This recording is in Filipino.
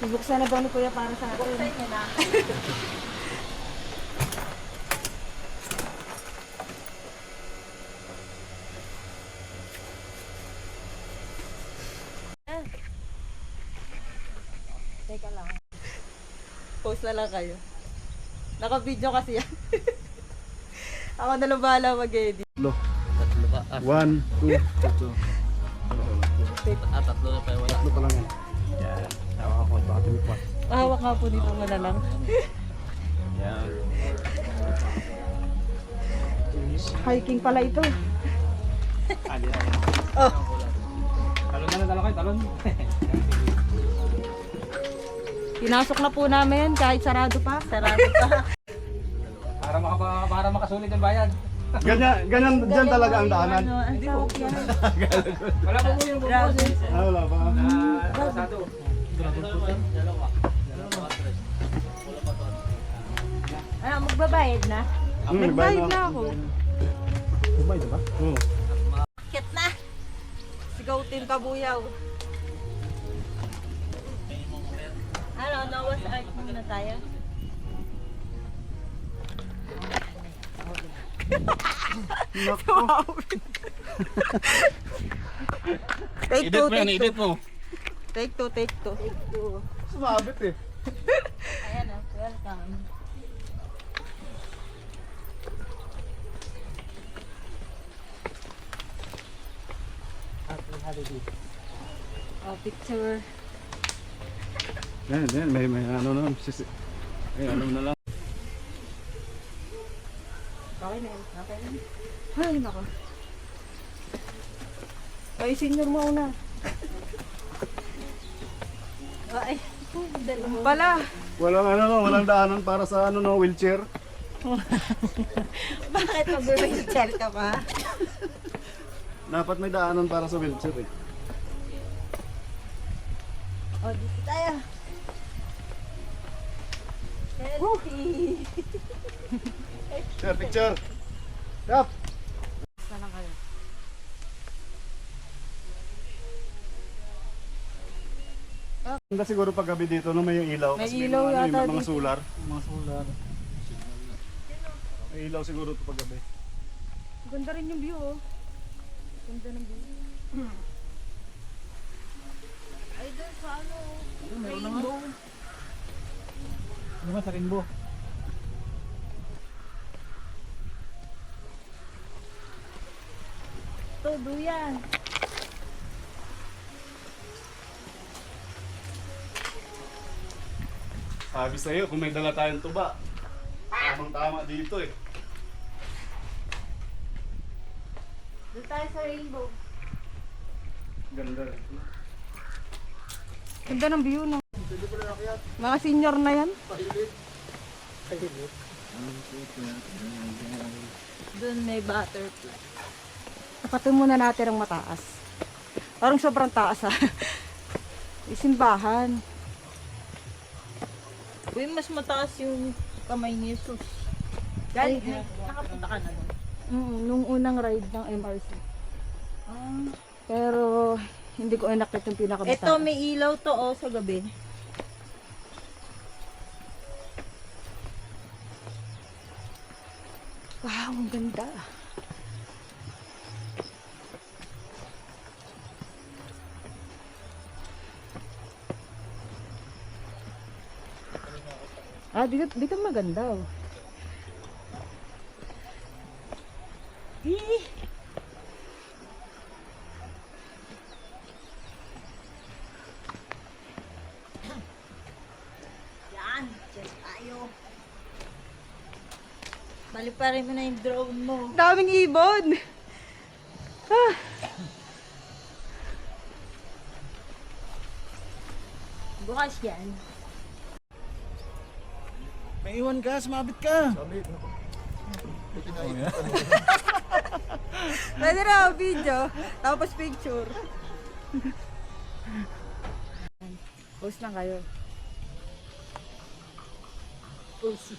Buksan na daw ni Kuya para sa akin. Buksan niya na. Teka lang. Post na lang kayo. Naka-video kasi yan. Ako na lang bahala mag-edit. Tatlo. Tatlo pa. 1, 2, 3. Tatlo na pa yung wala. Tatlo pa lang yan. Yan. Tawa ko. Baka tumipas. Mahawak nga po dito mo na lang. Yan. Hiking pala ito. Adi, adi. Oh. Talon na lang, talon kayo, talon. Pinasok na po namin kahit sarado pa. Sarado pa. Para makasulit ang bayad. Ganyan dyan talaga ang daanan. Hindi po. Wala po yung Grabe. Wala pa. Sado. Ano, magbabayad na? Nagbayad na ako. Nagbayad na ba? Oo. Kit na. Sigaw Team Kabuyaw. Ano, Noah's Ark muna tayo. Take two, take two. Take two, take two. Sumabit eh. Ayan o, welcome. Oh, picture. Yan. May ano na. Ay, ano na lang. Okay na yun. Okay na. Ay, nako. Ay, senior mo una. Ay, dalawa. Pala. Walang daanan para sa ano no, wheelchair. Bakit mag-wheelchair ka pa? Dapat may daanan para sa wheelchair eh. O, dito tayo. Selfie. Picture. Yap. Na lang kayo. Ganda siguro pag gabi dito no may ilaw. May Kasi ilaw mga, yata yung mga dito. solar. Mga solar. May ilaw siguro to pag gabi. Ganda rin yung view, oh. Ganda ng view. Ay, doon sa ano. Rainbow. Ano ba sa rainbow? Todo yan. Sabi sa'yo, kung may dala tayong tuba, tamang-tama dito eh. Doon tayo sa rainbow. Ganda rin. Ganda ng view, no? Mga senior na yan. Doon may butterfly. Tapatin muna natin ang mataas. Parang sobrang taas, ha? Isimbahan. Uy, mas mataas yung kamay ni Jesus. Ay, Nakapunta ka na doon. nung unang ride ng MRC. Pero, hindi ko inakit yung pinakamataas. Ito, may ilaw to sa gabi. Wow, ang ganda. Dito maganda, oh. Yan, dyan tayo. Baliparin mo na yung drone mo. Daming ibon. Ah, Bukas yan. May iwan ka, sumabit ka. pwede na video. Tapos picture. Post lang kayo. Post.